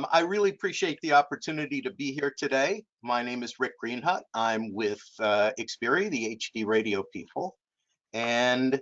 I really appreciate the opportunity to be here today. My name is Rick Greenhut. I'm with Xperi, the HD radio people. And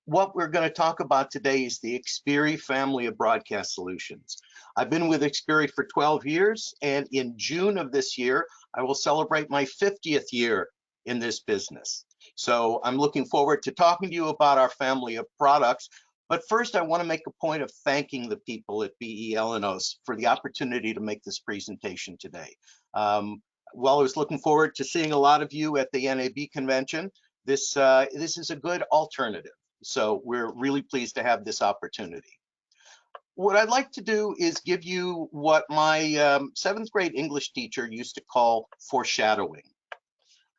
what we're going to talk about today is the Xperi family of broadcast solutions. I've been with Xperi for 12 years, and in June of this year, I will celebrate my 50th year in this business. So I'm looking forward to talking to you about our family of products. But first, I want to make a point of thanking the people at BE/Elanos for the opportunity to make this presentation today. While I was looking forward to seeing a lot of you at the NAB convention, this is a good alternative. So we're really pleased to have this opportunity. What I'd like to do is give you what my seventh grade English teacher used to call foreshadowing.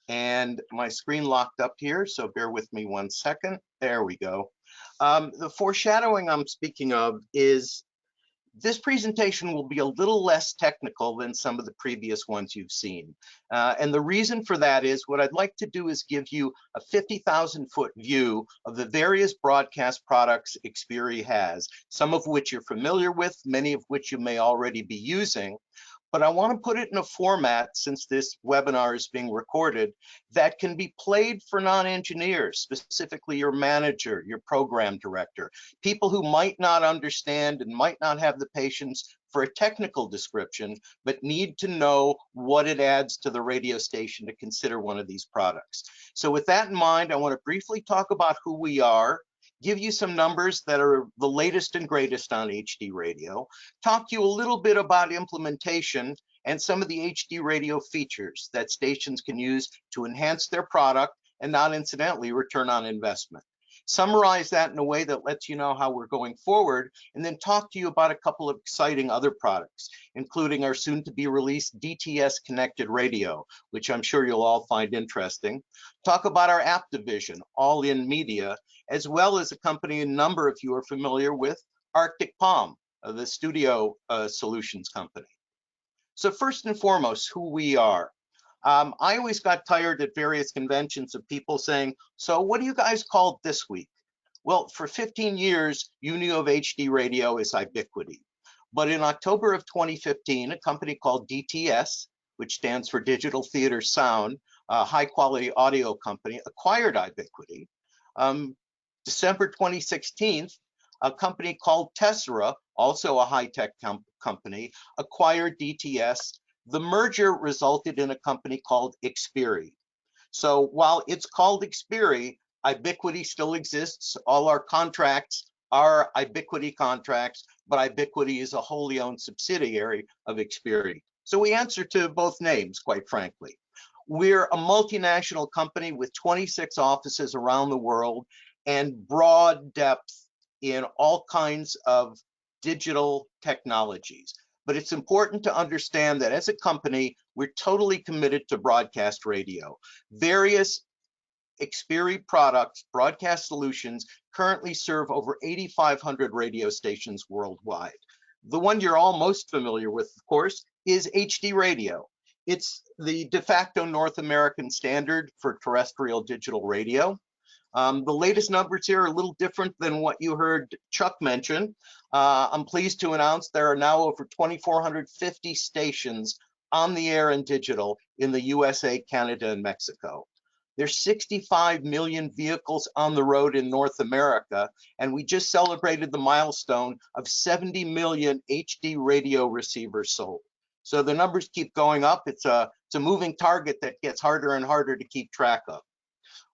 And my screen locked up here, so bear with me 1 second. There we go. The foreshadowing I'm speaking of is this presentation will be a little less technical than some of the previous ones you've seen. And the reason for that is what I'd like to do is give you a 50,000-foot view of the various broadcast products Xperi has, some of which you're familiar with, many of which you may already be using. But I want to put it in a format, since this webinar is being recorded, that can be played for non-engineers, specifically your manager, your program director, people who might not understand and might not have the patience for a technical description, but need to know what it adds to the radio station to consider one of these products. So with that in mind, I want to briefly talk about who we are, give you some numbers that are the latest and greatest on HD radio, talk to you a little bit about implementation and some of the HD radio features that stations can use to enhance their product and not incidentally return on investment. Summarize that in a way that lets you know how we're going forward, and then talk to you about a couple of exciting other products, including our soon to be released DTS connected radio, which I'm sure you'll all find interesting. Talk about our app division, All In Media, as well as a company a number of you are familiar with, Arctic Palm, the studio solutions company. So first and foremost, who we are. I always got tired at various conventions of people saying, so what do you guys call it this week? Well, for 15 years, you knew of HD radio as Ubiquity. But in October of 2015, a company called DTS, which stands for Digital Theater Sound, a high quality audio company, acquired Ubiquity. December 2016, a company called Tessera, also a high-tech company, acquired DTS. The merger resulted in a company called Xperi. So while it's called Xperi, Ubiquity still exists. All our contracts are Ubiquity contracts, but Ubiquity is a wholly owned subsidiary of Xperi. So we answer to both names, quite frankly. We're a multinational company with 26 offices around the world and broad depth in all kinds of digital technologies. But it's important to understand that as a company, we're totally committed to broadcast radio. Various Xperi products, broadcast solutions, currently serve over 8,500 radio stations worldwide. The one you're all most familiar with, of course, is HD radio. It's the de facto North American standard for terrestrial digital radio. The latest numbers here are a little different than what you heard Chuck mention. I'm pleased to announce there are now over 2,450 stations on the air and digital in the USA, Canada, and Mexico. There's 65 million vehicles on the road in North America, and we just celebrated the milestone of 70 million HD radio receivers sold. So the numbers keep going up. It's a moving target that gets harder and harder to keep track of.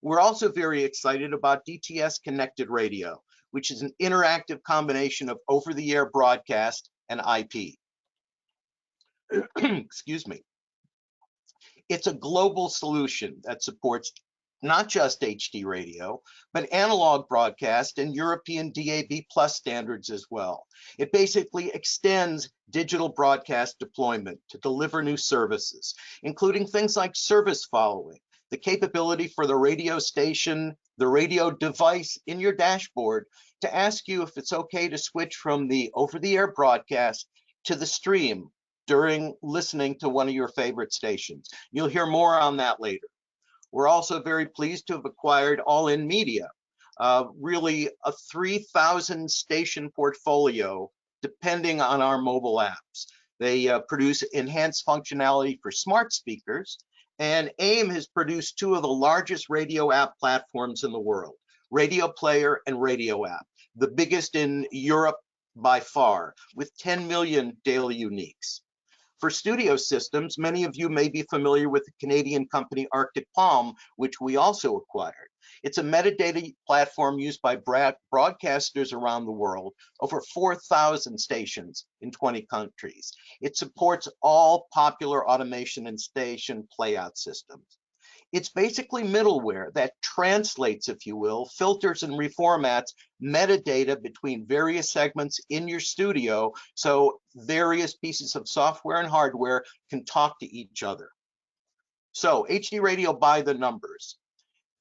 We're also very excited about DTS Connected Radio, which is an interactive combination of over-the-air broadcast and IP. Excuse me. It's a global solution that supports not just HD radio, but analog broadcast and European DAB+ standards as well. It basically extends digital broadcast deployment to deliver new services, including things like service following, the capability for the radio station, the radio device in your dashboard to ask you if it's okay to switch from the over-the-air broadcast to the stream during listening to one of your favorite stations. You'll hear more on that later. We're also very pleased to have acquired All In Media, really a 3,000 station portfolio depending on our mobile apps. They produce enhanced functionality for smart speakers, and AIM has produced two of the largest radio app platforms in the world, Radio Player and Radio App, the biggest in Europe by far, with 10 million daily uniques. For studio systems, many of you may be familiar with the Canadian company Arctic Palm, which we also acquired. It's a metadata platform used by broadcasters around the world, over 4,000 stations in 20 countries. It supports all popular automation and station playout systems. It's basically middleware that translates, if you will, filters and reformats metadata between various segments in your studio so various pieces of software and hardware can talk to each other. So HD Radio by the numbers.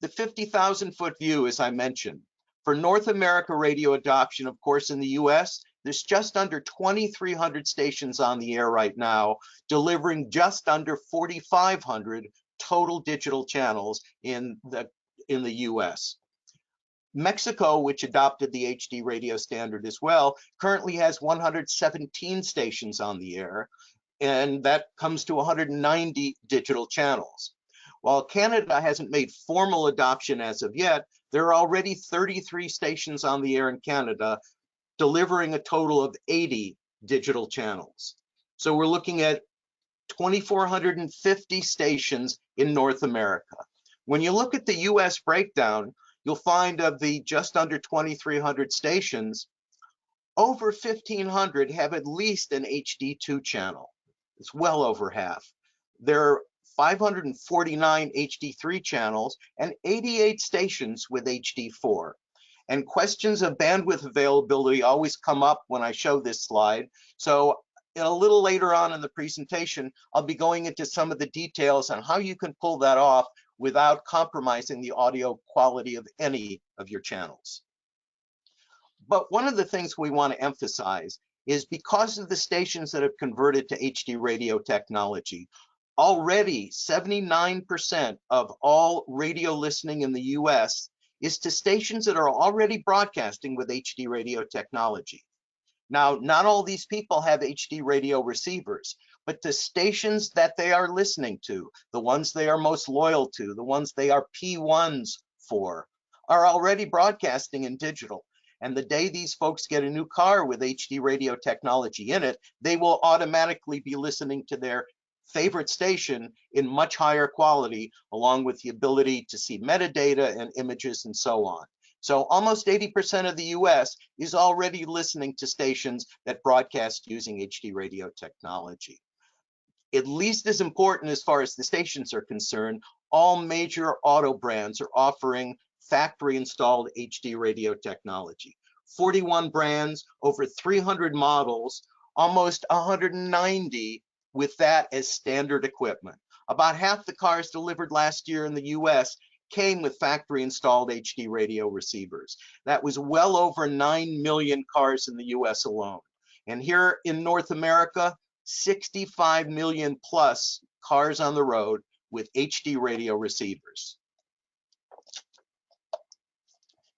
The 50,000-foot view, as I mentioned. For North America radio adoption, of course, in the US, there's just under 2,300 stations on the air right now, delivering just under 4,500 total digital channels in the US. Mexico, which adopted the HD radio standard as well, currently has 117 stations on the air, and that comes to 190 digital channels. While Canada hasn't made formal adoption as of yet, there are already 33 stations on the air in Canada, delivering a total of 80 digital channels. So we're looking at 2,450 stations in North America. When you look at the US breakdown, you'll find of the just under 2,300 stations, over 1,500 have at least an HD2 channel. It's well over half. There are 549 HD3 channels and 88 stations with HD4. And questions of bandwidth availability always come up when I show this slide. So a little later on in the presentation, I'll be going into some of the details on how you can pull that off without compromising the audio quality of any of your channels. But one of the things we want to emphasize is because of the stations that have converted to HD radio technology, already 79% of all radio listening in the US is to stations that are already broadcasting with HD radio technology. Now, not all these people have HD radio receivers, but the stations that they are listening to, the ones they are most loyal to, the ones they are P1s for, are already broadcasting in digital. And the day these folks get a new car with HD radio technology in it, they will automatically be listening to their favorite station in much higher quality, along with the ability to see metadata and images and so on. So almost 80% of the US is already listening to stations that broadcast using HD radio technology. At least as important as far as the stations are concerned, all major auto brands are offering factory installed HD radio technology. 41 brands, over 300 models, almost 190 with that as standard equipment. About half the cars delivered last year in the US came with factory installed HD radio receivers. That was well over 9 million cars in the US alone. And here in North America, 65 million plus cars on the road with HD radio receivers.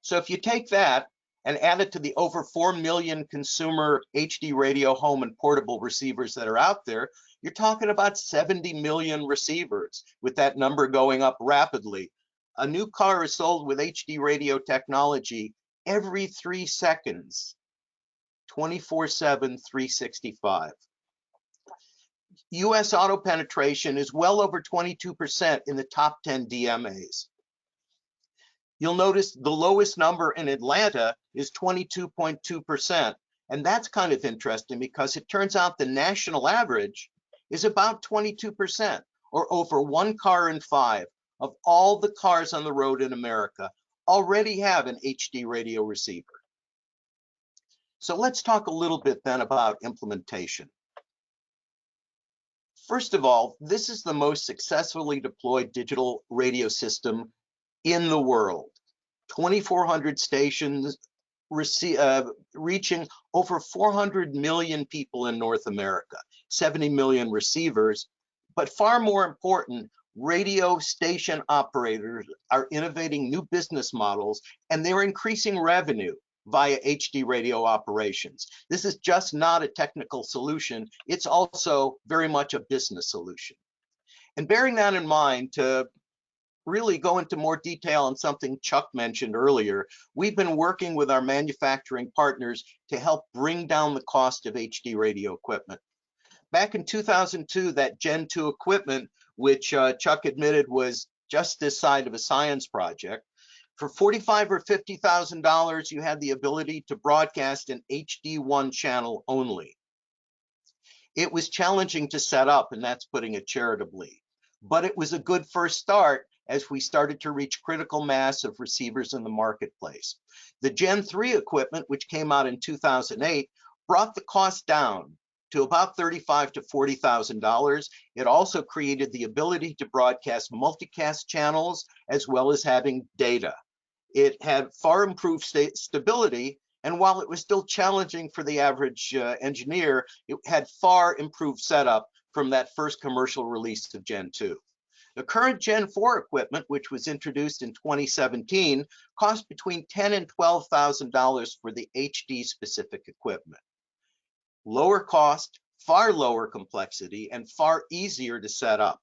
So if you take that and add it to the over 4 million consumer HD radio home and portable receivers that are out there, you're talking about 70 million receivers, with that number going up rapidly. A new car is sold with HD radio technology every 3 seconds, 24/7, 365. US auto penetration is well over 22% in the top 10 DMAs. You'll notice the lowest number in Atlanta is 22.2%. And that's kind of interesting because it turns out the national average is about 22%, or over 1 car in 5 of all the cars on the road in America already have an HD radio receiver. So let's talk a little bit then about implementation. First of all, this is the most successfully deployed digital radio system in the world. 2,400 stations, reaching over 400 million people in North America, 70 million receivers. But far more important, radio station operators are innovating new business models, and they're increasing revenue via HD radio operations. This is just not a technical solution. It's also very much a business solution. And bearing that in mind, to really go into more detail on something Chuck mentioned earlier, we've been working with our manufacturing partners to help bring down the cost of HD radio equipment. Back in 2002, that Gen 2 equipment, which Chuck admitted was just this side of a science project, for $45,000 or $50,000, you had the ability to broadcast an HD1 channel only. It was challenging to set up, and that's putting it charitably. But it was a good first start as we started to reach critical mass of receivers in the marketplace. The Gen 3 equipment, which came out in 2008, brought the cost down to about $35,000 to $40,000. It also created the ability to broadcast multicast channels as well as having data. It had far improved stability, and while it was still challenging for the average engineer, it had far improved setup from that first commercial release of Gen 2. The current Gen 4 equipment, which was introduced in 2017, cost between $10,000 and $12,000 for the HD specific equipment. Lower cost, far lower complexity, and far easier to set up.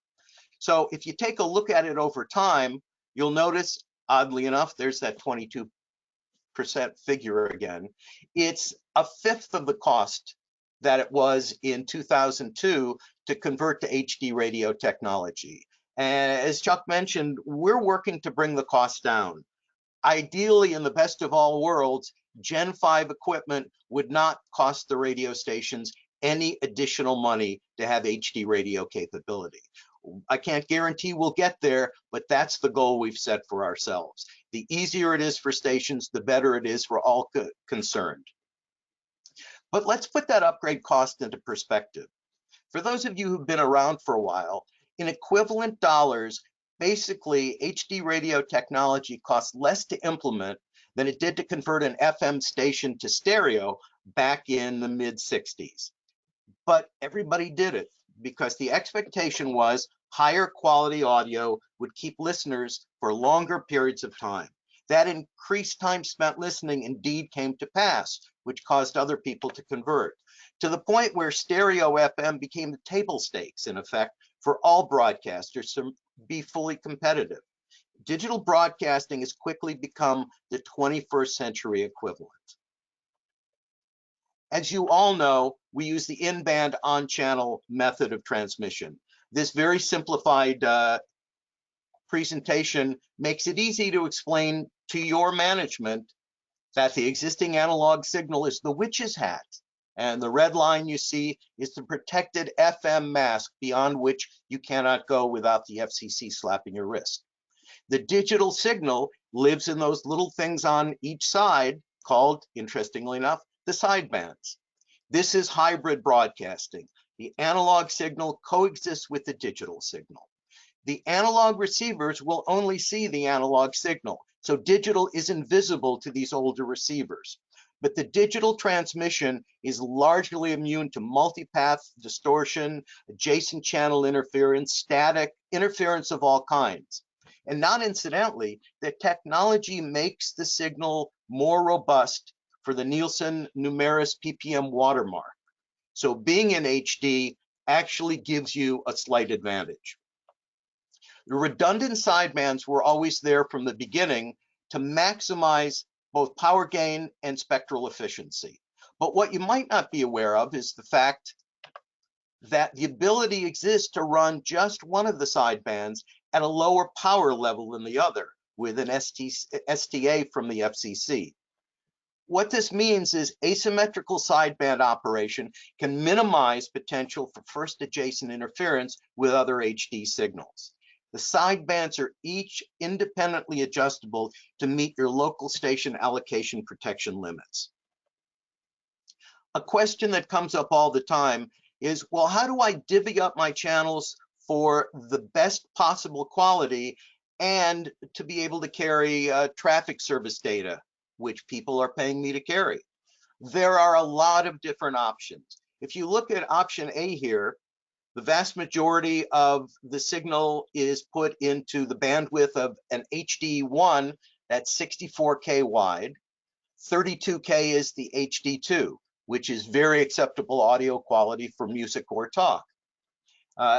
So if you take a look at it over time, you'll notice, oddly enough, there's that 22% figure again. It's a fifth of the cost that it was in 2002 to convert to HD radio technology. And as Chuck mentioned, we're working to bring the cost down. Ideally, in the best of all worlds, Gen 5 equipment would not cost the radio stations any additional money to have HD radio capability. I can't guarantee we'll get there, but that's the goal we've set for ourselves. The easier it is for stations, the better it is for all concerned. But let's put that upgrade cost into perspective. For those of you who've been around for a while, in equivalent dollars, basically HD radio technology costs less to implement than it did to convert an FM station to stereo back in the mid-60s. But everybody did it because the expectation was higher quality audio would keep listeners for longer periods of time. That increased time spent listening indeed came to pass, which caused other people to convert, to the point where stereo FM became the table stakes, in effect, for all broadcasters to be fully competitive. Digital broadcasting has quickly become the 21st century equivalent. As you all know, we use the in-band on-channel method of transmission. This very simplified presentation makes it easy to explain to your management that the existing analog signal is the witch's hat, and the red line you see is the protected FM mask beyond which you cannot go without the FCC slapping your wrist. The digital signal lives in those little things on each side called, interestingly enough, the sidebands. This is hybrid broadcasting. The analog signal coexists with the digital signal. The analog receivers will only see the analog signal, so digital is invisible to these older receivers. But the digital transmission is largely immune to multipath distortion, adjacent channel interference, static interference of all kinds. And not incidentally, the technology makes the signal more robust for the Nielsen Numeris ppm watermark. So being in HD actually gives you a slight advantage. The redundant sidebands were always there from the beginning to maximize both power gain and spectral efficiency. But what you might not be aware of is the fact that the ability exists to run just one of the sidebands at a lower power level than the other with an STA from the FCC. What this means is asymmetrical sideband operation can minimize potential for first adjacent interference with other HD signals. The sidebands are each independently adjustable to meet your local station allocation protection limits. A question that comes up all the time is, well, how do I divvy up my channels for the best possible quality and to be able to carry traffic service data, which people are paying me to carry? There are a lot of different options. If you look at option A here, the vast majority of the signal is put into the bandwidth of an HD1 that's 64K wide. 32K is the HD2, which is very acceptable audio quality for music or talk.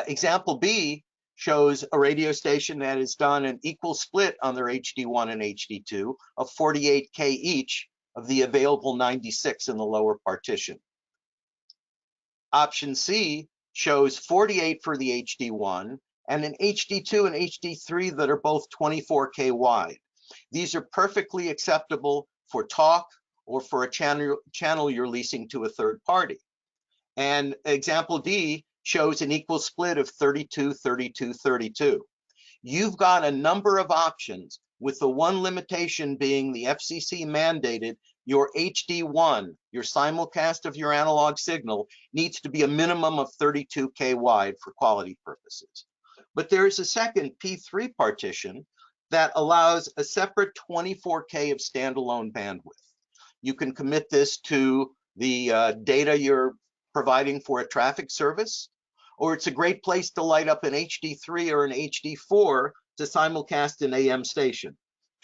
Example B shows a radio station that has done an equal split on their HD1 and HD2 of 48K each of the available 96 in the lower partition. Option C shows 48 for the HD1 and an HD2 and HD3 that are both 24K wide. These are perfectly acceptable for talk or for a channel you're leasing to a third party. And example D shows an equal split of 32, 32, 32. You've got a number of options, with the one limitation being the FCC mandated your HD1, your simulcast of your analog signal, needs to be a minimum of 32K wide for quality purposes. But there is a second P3 partition that allows a separate 24K of standalone bandwidth. You can commit this to the data you're providing for a traffic service, or it's a great place to light up an HD3 or an HD4 to simulcast an AM station.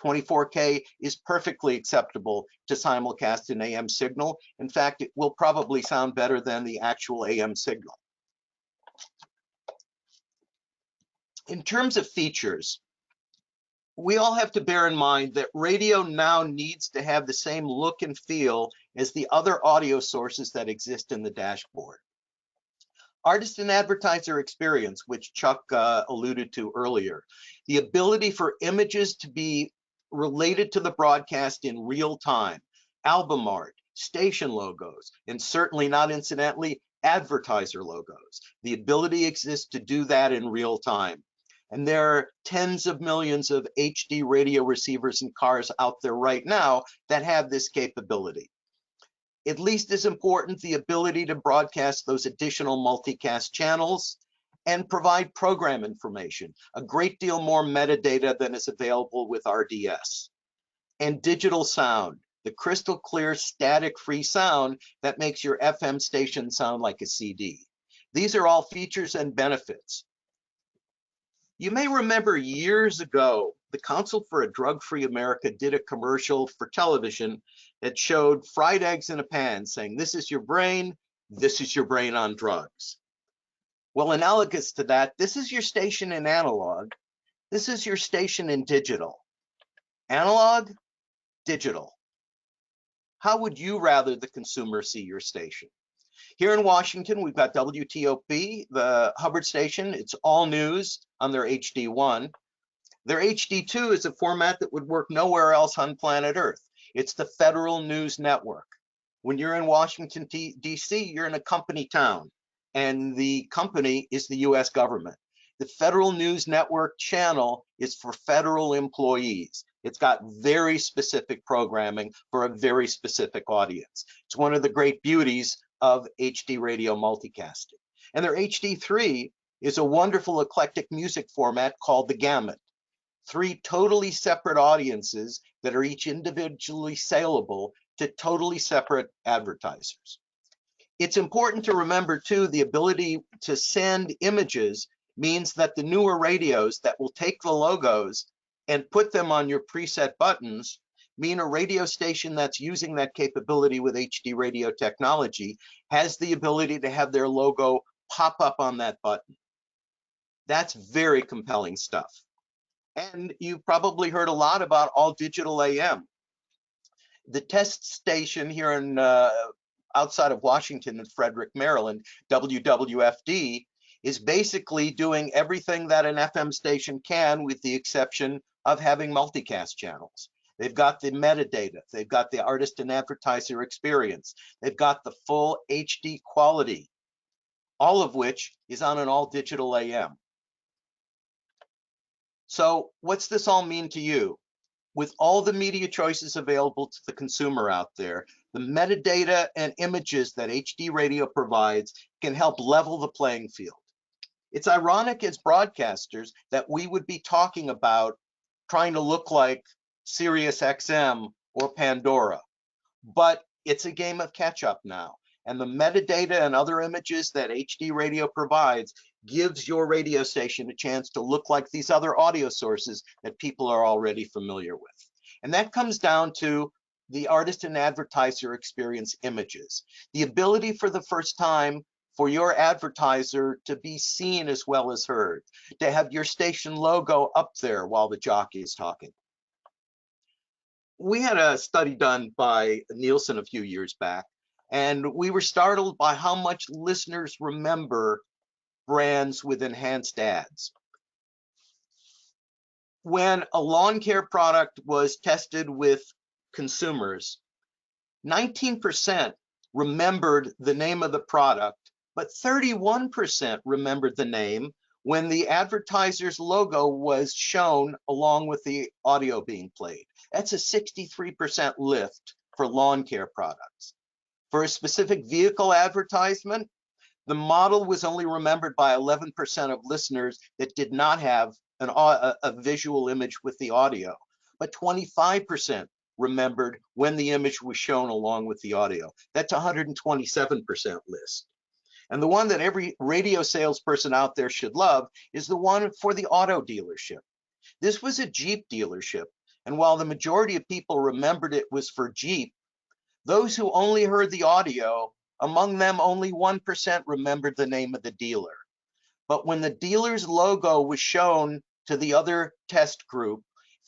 24K is perfectly acceptable to simulcast an AM signal. In fact, it will probably sound better than the actual AM signal. In terms of features, we all have to bear in mind that radio now needs to have the same look and feel as the other audio sources that exist in the dashboard. Artist and advertiser experience, which Chuck alluded to earlier, the ability for images to be related to the broadcast in real time, album art, station logos, and certainly not incidentally, advertiser logos. The ability exists to do that in real time. And there are tens of millions of HD radio receivers in cars out there right now that have this capability. At least as important, the ability to broadcast those additional multicast channels and provide program information, a great deal more metadata than is available with RDS. And digital sound, the crystal clear static-free sound that makes your FM station sound like a CD. These are all features and benefits. You may remember years ago, the Council for a Drug-Free America did a commercial for television that showed fried eggs in a pan saying, this is your brain on drugs. Well, analogous to that, this is your station in analog, this is your station in digital. Analog, digital. How would you rather the consumer see your station? Here in Washington, we've got WTOP, the Hubbard station. It's all news on their HD1. Their HD2 is a format that would work nowhere else on planet Earth. It's the Federal News Network. When you're in Washington, D.C., you're in a company town, and the company is the U.S. government. The Federal News Network channel is for federal employees. It's got very specific programming for a very specific audience. It's one of the great beauties of HD radio multicasting. And their HD3 is a wonderful eclectic music format called the Gamut. 3 totally separate audiences that are each individually saleable to totally separate advertisers. It's important to remember too, the ability to send images means that the newer radios that will take the logos and put them on your preset buttons mean a radio station that's using that capability with HD radio technology has the ability to have their logo pop up on that button. That's very compelling stuff. And you've probably heard a lot about all digital AM. The test station here in outside of Washington in Frederick, Maryland, WWFD, is basically doing everything that an FM station can, with the exception of having multicast channels. They've got the metadata, they've got the artist and advertiser experience, they've got the full HD quality, all of which is on an all digital AM. So what's this all mean to you? With all the media choices available to the consumer out there, the metadata and images that HD radio provides can help level the playing field. It's ironic as broadcasters that we would be talking about trying to look like Sirius XM or Pandora, but it's a game of catch up now. And the metadata and other images that HD radio provides gives your radio station a chance to look like these other audio sources that people are already familiar with. And that comes down to the artist and advertiser experience images. The ability for the first time for your advertiser to be seen as well as heard, to have your station logo up there while the jockey is talking. We had a study done by Nielsen a few years back, and we were startled by how much listeners remember brands with enhanced ads. When a lawn care product was tested with consumers, 19% remembered the name of the product, but 31% remembered the name when the advertiser's logo was shown along with the audio being played. That's a 63% lift for lawn care products. For a specific vehicle advertisement, the model was only remembered by 11% of listeners that did not have a visual image with the audio, but 25% remembered when the image was shown along with the audio. That's 127% list. And the one that every radio salesperson out there should love is the one for the auto dealership. This was a Jeep dealership, and while the majority of people remembered it was for Jeep, those who only heard the audio, among them only 1% remembered the name of the dealer. But when the dealer's logo was shown to the other test group,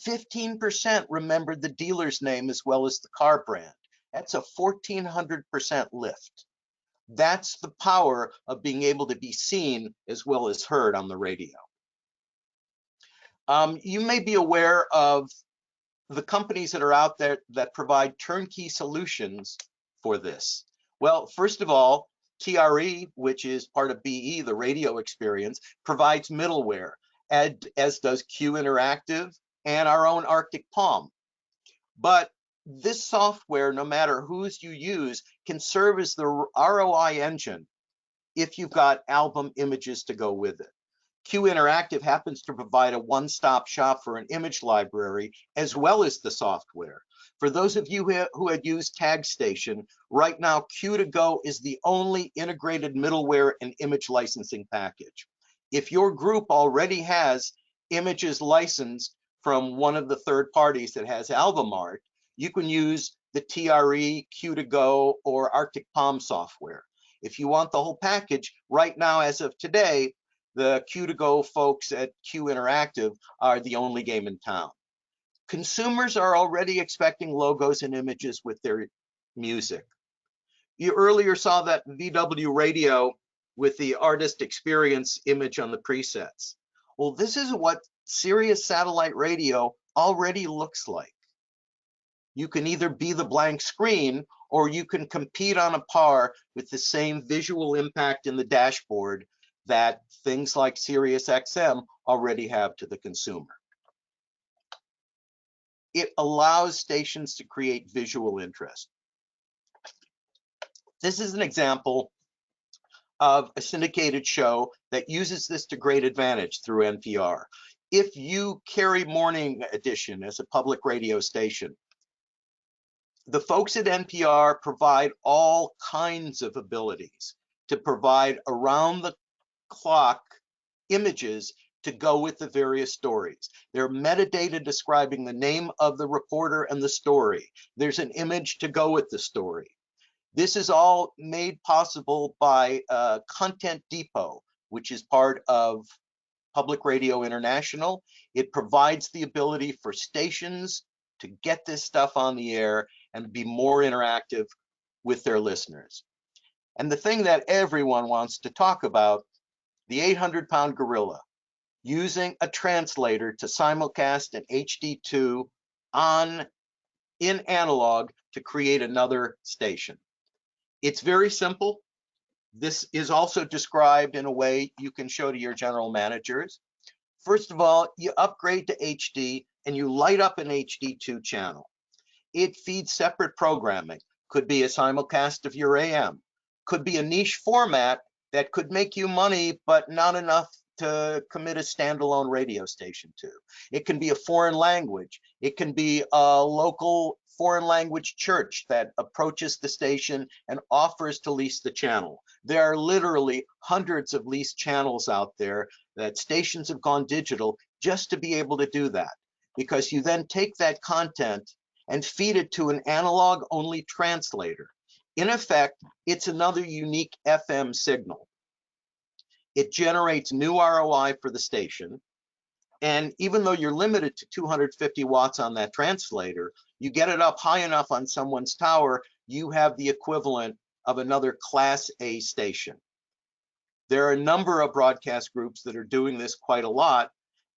15% remembered the dealer's name as well as the car brand. That's a 1,400% lift. That's the power of being able to be seen as well as heard on the radio. You may be aware of the companies that are out there that provide turnkey solutions for this. Well, first of all, TRE, which is part of BE, the radio experience, provides middleware, as does Q Interactive and our own Arctic Palm. But this software, no matter whose you use, can serve as the ROI engine if you've got album images to go with it. Q Interactive happens to provide a one-stop shop for an image library as well as the software. For those of you who had used TagStation, right now Q2Go is the only integrated middleware and image licensing package. If your group already has images licensed from one of the third parties that has album art, you can use the TRE, Q2Go, or Arctic Palm software. If you want the whole package, right now as of today, the Q2Go folks at Q Interactive are the only game in town. Consumers are already expecting logos and images with their music. You earlier saw that VW radio with the artist experience image on the presets. Well, this is what Sirius satellite radio already looks like. You can either be the blank screen or you can compete on a par with the same visual impact in the dashboard that things like Sirius XM already have to the consumer. It allows stations to create visual interest. This is an example of a syndicated show that uses this to great advantage through NPR. If you carry Morning Edition as a public radio station, the folks at NPR provide all kinds of abilities to provide around the clock images to go with the various stories. There are metadata describing the name of the reporter and the story. There's an image to go with the story. This is all made possible by Content Depot, which is part of Public Radio International. It provides the ability for stations to get this stuff on the air and be more interactive with their listeners. And the thing that everyone wants to talk about, the 800-pound gorilla, using a translator to simulcast an HD2 in analog to create another station. It's very simple. This is also described in a way you can show to your general managers. First of all, you upgrade to HD and you light up an HD2 channel. It feeds separate programming. Could be a simulcast of your AM. Could be a niche format that could make you money, but not enough to commit a standalone radio station to. It can be a foreign language. It can be a local foreign language church that approaches the station and offers to lease the channel. There are literally hundreds of leased channels out there that stations have gone digital just to be able to do that, because you then take that content and feed it to an analog-only translator. In effect, it's another unique FM signal. It generates new ROI for the station. And even though you're limited to 250 watts on that translator, you get it up high enough on someone's tower, you have the equivalent of another Class A station. There are a number of broadcast groups that are doing this quite a lot.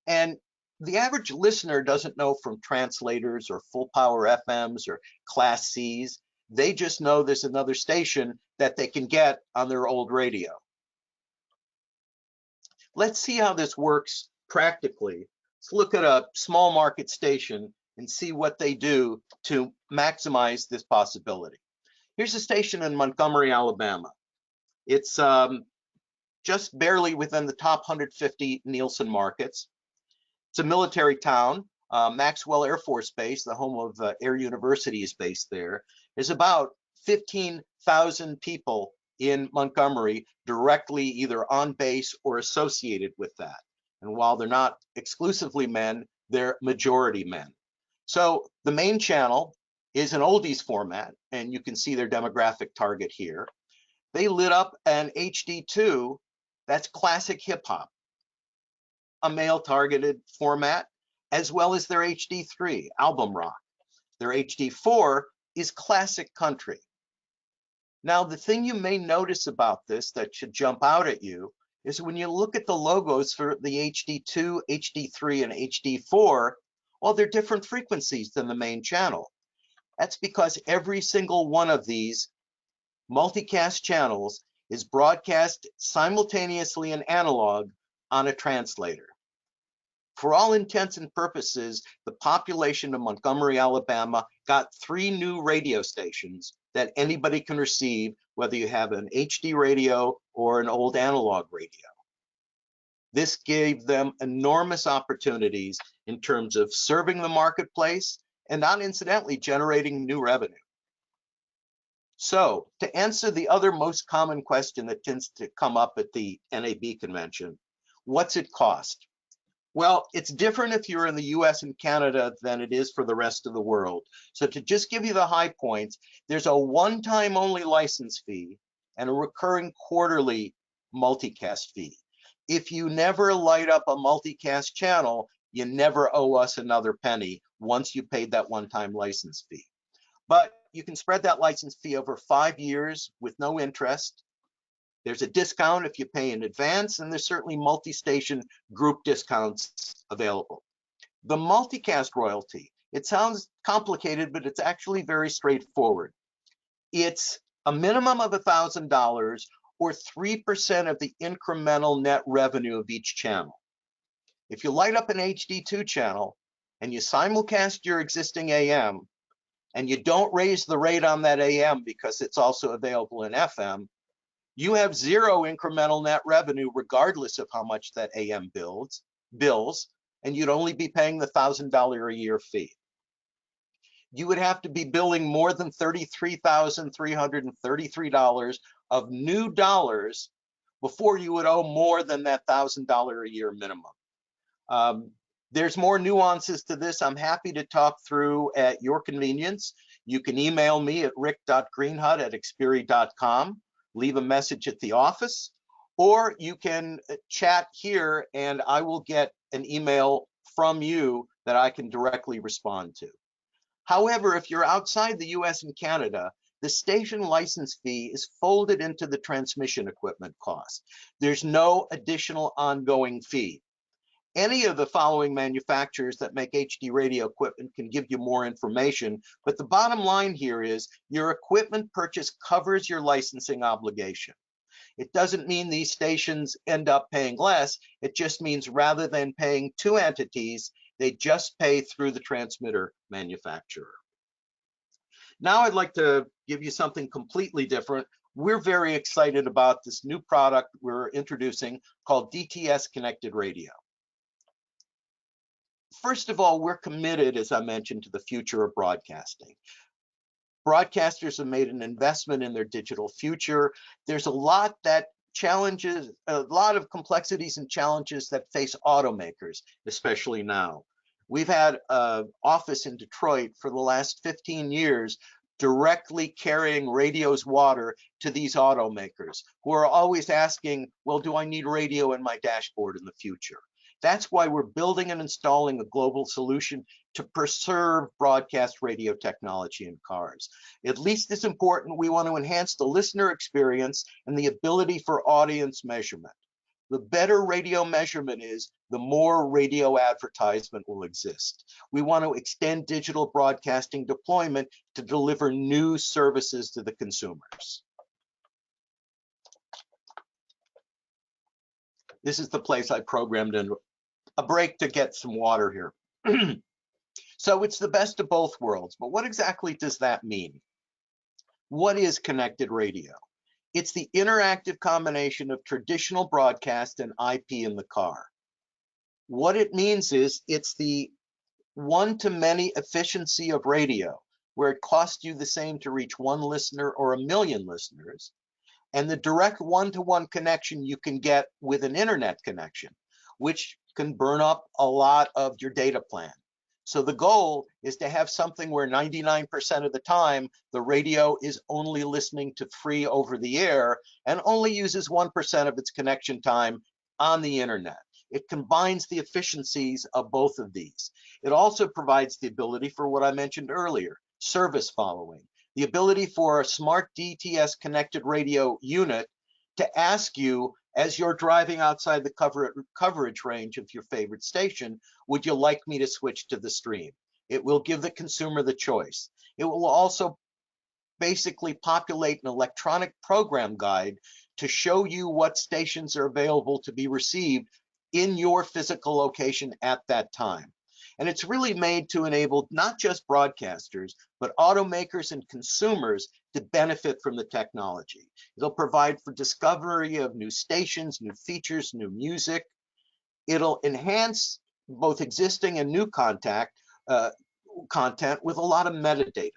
And the average listener doesn't know from translators or full power FMs or Class Cs. They just know there's another station that they can get on their old radio. Let's see how this works practically. Let's look at a small market station and see what they do to maximize this possibility. Here's a station in Montgomery, Alabama. It's just barely within the top 150 Nielsen markets. It's a military town. Maxwell Air Force Base, the home of Air University, is based there. There's about 15,000 people in Montgomery directly either on base or associated with that. And while they're not exclusively men, they're majority men. So the main channel is an oldies format, and you can see their demographic target here. They lit up an HD2, that's classic hip hop, a male targeted format, as well as their HD3, album rock. Their HD4 is classic country. Now, the thing you may notice about this that should jump out at you is when you look at the logos for the HD2, HD3, and HD4, well, they're different frequencies than the main channel. That's because every single one of these multicast channels is broadcast simultaneously in analog on a translator. For all intents and purposes, the population of Montgomery, Alabama got 3 new radio stations that anybody can receive, whether you have an HD radio or an old analog radio. This gave them enormous opportunities in terms of serving the marketplace and, not incidentally, generating new revenue. So, to answer the other most common question that tends to come up at the NAB convention, what's it cost? Well, it's different if you're in the US and Canada than it is for the rest of the world. So to just give you the high points, there's a one-time only license fee and a recurring quarterly multicast fee. If you never light up a multicast channel, you never owe us another penny once you paid that one-time license fee. But you can spread that license fee over 5 years with no interest. There's a discount if you pay in advance, and there's certainly multi-station group discounts available. The multicast royalty, it sounds complicated, but it's actually very straightforward. It's a minimum of $1,000 or 3% of the incremental net revenue of each channel. If you light up an HD2 channel and you simulcast your existing AM, and you don't raise the rate on that AM because it's also available in FM, you have 0 incremental net revenue regardless of how much that AM bills, and you'd only be paying the $1,000 a year fee. You would have to be billing more than $33,333 of new dollars before you would owe more than that $1,000 a year minimum. There's more nuances to this. I'm happy to talk through at your convenience. You can email me at rick.greenhut@xperi.com. Leave a message at the office, or you can chat here and I will get an email from you that I can directly respond to. However, if you're outside the US and Canada, the station license fee is folded into the transmission equipment cost. There's no additional ongoing fee. Any of the following manufacturers that make HD radio equipment can give you more information, but the bottom line here is your equipment purchase covers your licensing obligation. It doesn't mean these stations end up paying less. It just means rather than paying 2 entities, they just pay through the transmitter manufacturer. Now I'd like to give you something completely different. We're very excited about this new product we're introducing called DTS Connected Radio. First of all, we're committed, as I mentioned, to the future of broadcasting. Broadcasters have made an investment in their digital future. There's a lot of complexities and challenges that face automakers, especially now. We've had an office in Detroit for the last 15 years directly carrying radio's water to these automakers who are always asking, well, do I need radio in my dashboard in the future? That's why we're building and installing a global solution to preserve broadcast radio technology in cars. At least as important, we want to enhance the listener experience and the ability for audience measurement. The better radio measurement is, the more radio advertisement will exist. We want to extend digital broadcasting deployment to deliver new services to the consumers. This is the place I programmed in a break to get some water here. So it's the best of both worlds, but what exactly does that mean? What is connected radio? It's the interactive combination of traditional broadcast and IP in the car. What it means is it's the one-to-many efficiency of radio, where it costs you the same to reach one listener or a million listeners, and the direct one-to-one connection you can get with an internet connection, which can burn up a lot of your data plan. So the goal is to have something where 99% of the time, the radio is only listening to free over the air and only uses 1% of its connection time on the internet. It combines the efficiencies of both of these. It also provides the ability for what I mentioned earlier, service following, the ability for a smart DTS connected radio unit to ask you, as you're driving outside the coverage range of your favorite station, would you like me to switch to the stream? It will give the consumer the choice. It will also basically populate an electronic program guide to show you what stations are available to be received in your physical location at that time. And it's really made to enable not just broadcasters, but automakers and consumers to benefit from the technology. It'll provide for discovery of new stations, new features, new music. It'll enhance both existing and new content with a lot of metadata,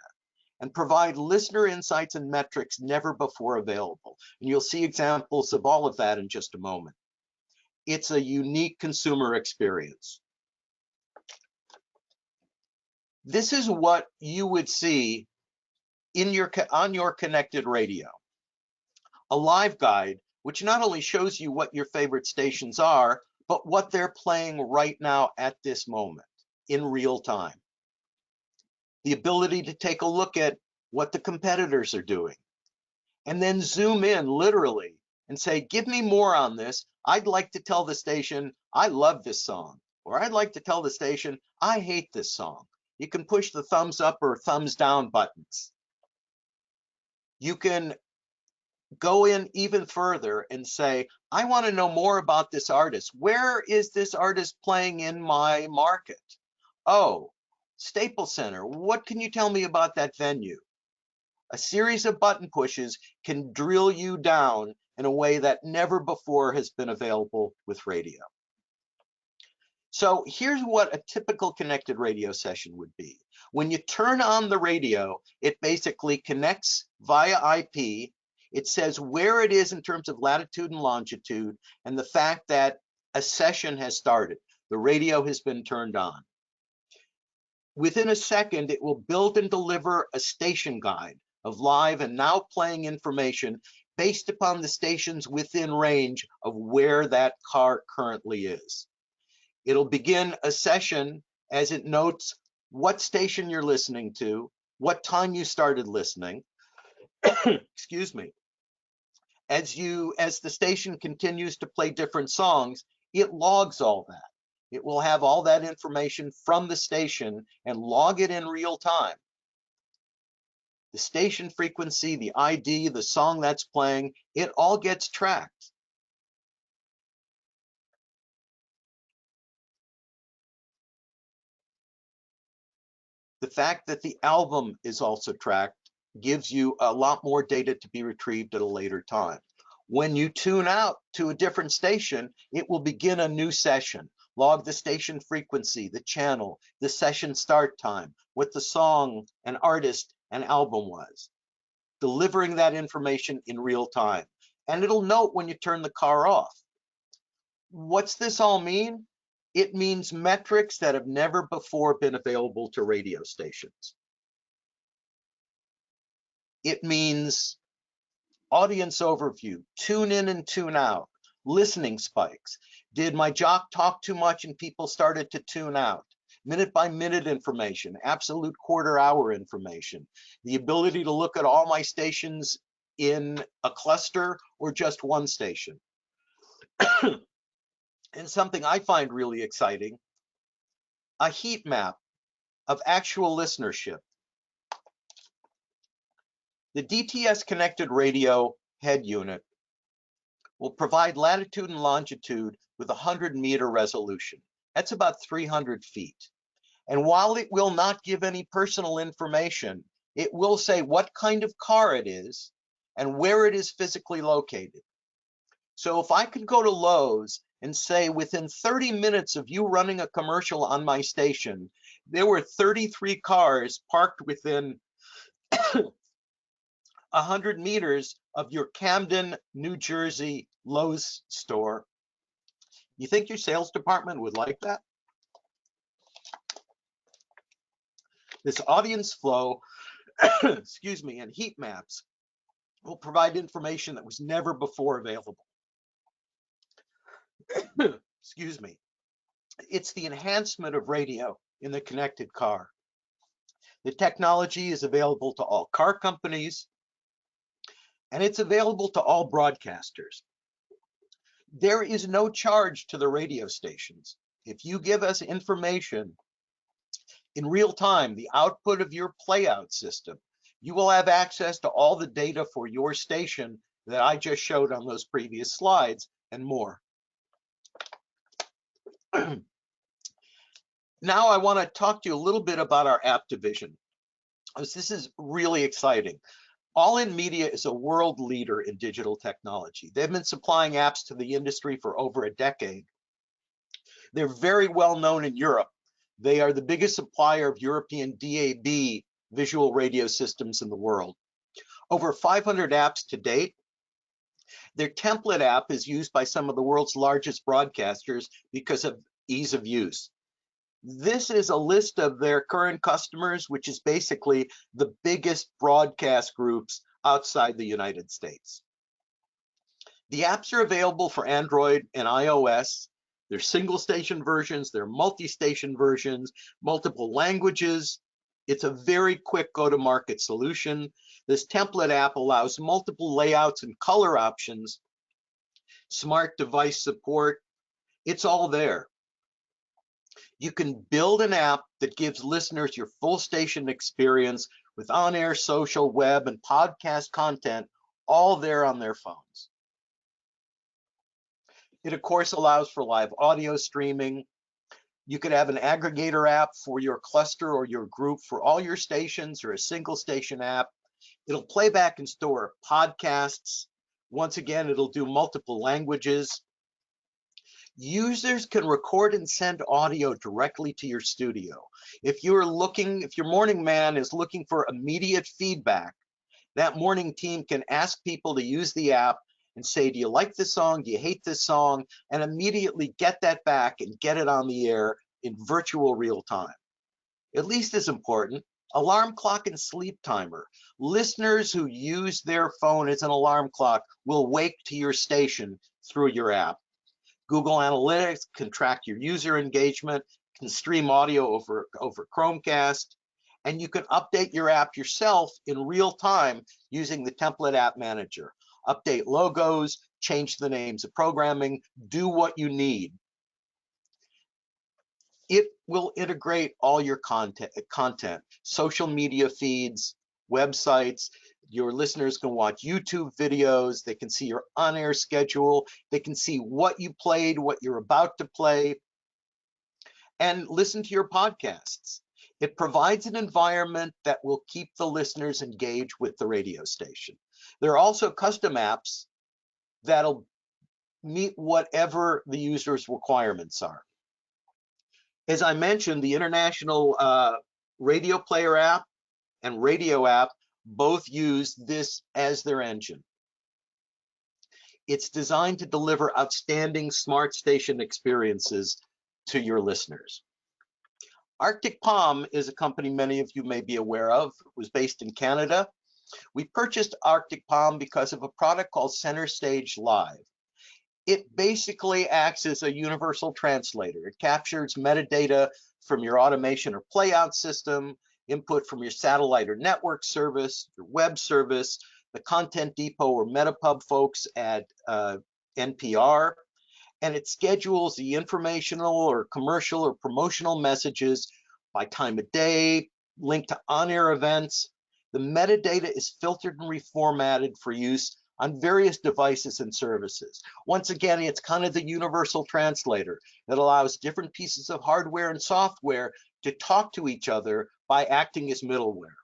and provide listener insights and metrics never before available. And you'll see examples of all of that in just a moment. It's a unique consumer experience. This is what you would see on your connected radio. A live guide, which not only shows you what your favorite stations are, but what they're playing right now at this moment in real time. The ability to take a look at what the competitors are doing, and then zoom in literally and say, give me more on this. I'd like to tell the station, I love this song, or I'd like to tell the station, I hate this song. You can push the thumbs up or thumbs down buttons. You can go in even further and say, I want to know more about this artist. Where is this artist playing in my market? Oh, Staples Center. What can you tell me about that venue? A series of button pushes can drill you down in a way that never before has been available with radio. So here's what a typical connected radio session would be. When you turn on the radio, it basically connects via IP. It says where it is in terms of latitude and longitude, and the fact that a session has started. The radio has been turned on. Within a second, it will build and deliver a station guide of live and now playing information based upon the stations within range of where that car currently is. It'll begin a session as it notes what station you're listening to, what time you started listening. Excuse me. As the station continues to play different songs, it logs all that. It will have all that information from the station and log it in real time. The station frequency, the ID, the song that's playing, it all gets tracked. The fact that the album is also tracked gives you a lot more data to be retrieved at a later time. When you tune out to a different station, it will begin a new session, log the station frequency, the channel, the session start time, what the song and artist and album was, delivering that information in real time. And it'll note when you turn the car off. What's this all mean? It means metrics that have never before been available to radio stations. It means audience overview, tune in and tune out, listening spikes. Did my jock talk too much and people started to tune out? Minute by minute information, absolute quarter hour information, the ability to look at all my stations in a cluster or just one station. And something I find really exciting, a heat map of actual listenership. The DTS connected radio head unit will provide latitude and longitude with 100-meter resolution. That's about 300 feet. And while it will not give any personal information, it will say what kind of car it is and where it is physically located. So if I could go to Lowe's and say within 30 minutes of you running a commercial on my station, there were 33 cars parked within 100 meters of your Camden, New Jersey Lowe's store. You think your sales department would like that? This audience flow, excuse me, and heat maps will provide information that was never before available. Excuse me. It's the enhancement of radio in the connected car. The technology is available to all car companies, and it's available to all broadcasters. There is no charge to the radio stations. If you give us information in real time, the output of your playout system, you will have access to all the data for your station that I just showed on those previous slides and more. Now I want to talk to you a little bit about our app division. This is really exciting. All In Media is a world leader in digital technology. They've been supplying apps to the industry for over a decade. They're very well known in Europe. They are the biggest supplier of European DAB visual radio systems in the world. Over 500 apps to date. Their template app is used by some of the world's largest broadcasters because of ease of use. This is a list of their current customers, which is basically the biggest broadcast groups outside the United States. The apps are available for Android and iOS. They're single station versions, they're multi-station versions, multiple languages. It's a very quick go-to-market solution. This template app allows multiple layouts and color options, smart device support. It's all there. You can build an app that gives listeners your full station experience with on-air, social, web, and podcast content all there on their phones. It, of course, allows for live audio streaming. You could have an aggregator app for your cluster or your group for all your stations, or a single station app. It'll play back and store podcasts. Once again, it'll do multiple languages. Users can record and send audio directly to your studio. If your morning man is looking for immediate feedback, that morning team can ask people to use the app and say, do you like this song? Do you hate this song? And immediately get that back and get it on the air in virtual real time. At least as important, alarm clock and sleep timer. Listeners who use their phone as an alarm clock will wake to your station through your app. Google Analytics can track your user engagement, can stream audio over Chromecast, and you can update your app yourself in real time using the template app manager. Update logos, change the names of programming, do what you need. It will integrate all your content, social media feeds, websites. Your listeners can watch YouTube videos. They can see your on-air schedule. They can see what you played, what you're about to play, and listen to your podcasts. It provides an environment that will keep the listeners engaged with the radio station. There are also custom apps that'll meet whatever the user's requirements are. As I mentioned, the International Radio Player app and Radio app both use this as their engine. It's designed to deliver outstanding smart station experiences to your listeners. Arctic Palm is a company many of you may be aware of. It was based in Canada. We purchased Arctic Palm because of a product called Center Stage Live. It basically acts as a universal translator. It captures metadata from your automation or playout system, input from your satellite or network service, your web service, the Content Depot or Metapub folks at NPR, and it schedules the informational or commercial or promotional messages by time of day, linked to on-air events. The metadata is filtered and reformatted for use on various devices and services. Once again, it's kind of the universal translator that allows different pieces of hardware and software to talk to each other by acting as middleware.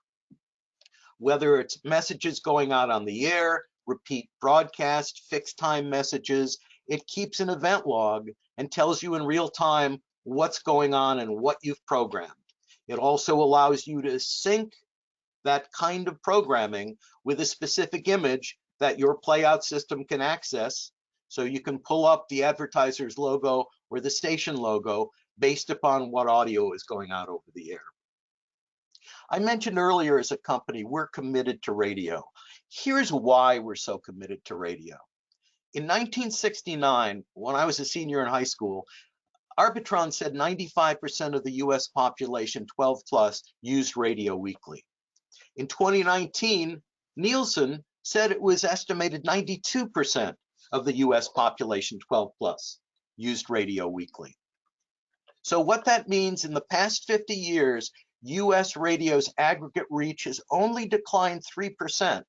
Whether it's messages going out on the air, repeat broadcast, fixed time messages, it keeps an event log and tells you in real time what's going on and what you've programmed. It also allows you to sync that kind of programming with a specific image that your playout system can access. So you can pull up the advertiser's logo or the station logo based upon what audio is going out over the air. I mentioned earlier, as a company, we're committed to radio. Here's why we're so committed to radio. In 1969, when I was a senior in high school, Arbitron said 95% of the US population 12 plus used radio weekly. In 2019, Nielsen said it was estimated 92% of the US population 12 plus used radio weekly. So what that means, in the past 50 years, US radio's aggregate reach has only declined 3%,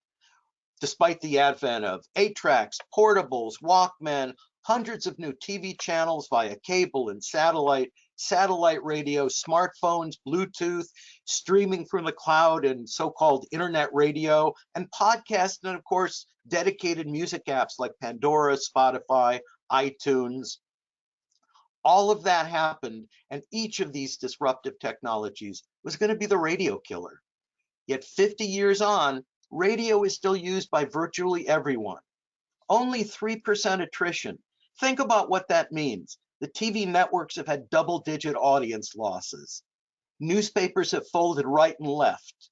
despite the advent of 8-tracks, portables, Walkman, hundreds of new TV channels via cable and satellite radio, smartphones, Bluetooth, streaming from the cloud and so-called internet radio, and podcasts, and of course, dedicated music apps like Pandora, Spotify, iTunes. All of that happened, and each of these disruptive technologies was going to be the radio killer. Yet 50 years on, radio is still used by virtually everyone. Only 3% attrition. Think about what that means. The TV networks have had double-digit audience losses. Newspapers have folded right and left.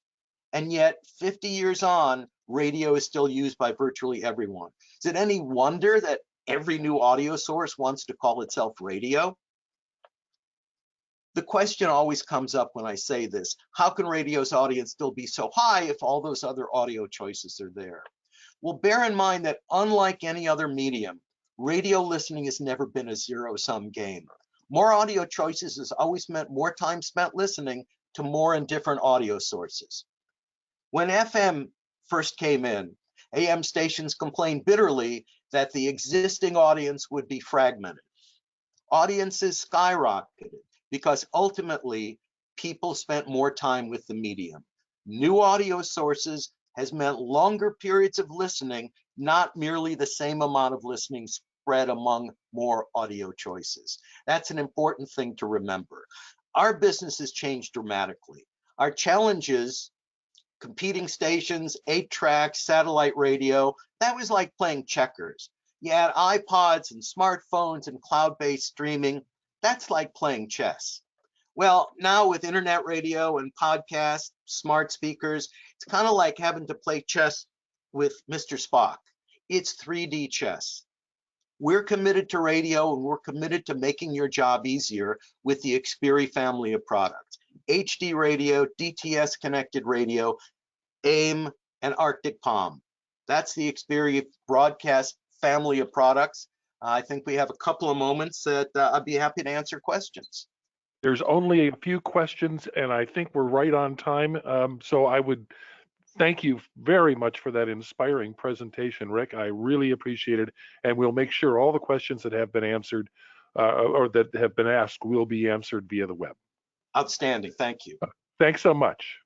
And yet, 50 years on, radio is still used by virtually everyone. Is it any wonder that every new audio source wants to call itself radio? The question always comes up when I say this: how can radio's audience still be so high if all those other audio choices are there? Well, bear in mind that unlike any other medium, radio listening has never been a zero-sum game. More audio choices has always meant more time spent listening to more and different audio sources. When FM first came in, AM stations complained bitterly that the existing audience would be fragmented. Audiences skyrocketed because ultimately people spent more time with the medium. New audio sources has meant longer periods of listening, not merely the same amount of listening spread among more audio choices. That's an important thing to remember. Our business has changed dramatically. Our challenges, competing stations, 8-tracks, satellite radio, that was like playing checkers. You had iPods and smartphones and cloud-based streaming. That's like playing chess. Well, now with internet radio and podcasts, smart speakers, it's kind of like having to play chess with Mr. Spock. It's 3D chess. We're committed to radio, and we're committed to making your job easier with the Xperi family of products. HD radio, DTS connected radio, AIM, and Arctic Palm. That's the Xperi broadcast family of products. I think we have a couple of moments that I'd be happy to answer questions. There's only a few questions, and I think we're right on time. So I would thank you very much for that inspiring presentation, Rick. I really appreciate it, and we'll make sure all the questions that have been answered or that have been asked will be answered via the web. Outstanding. Thank you. Thanks so much.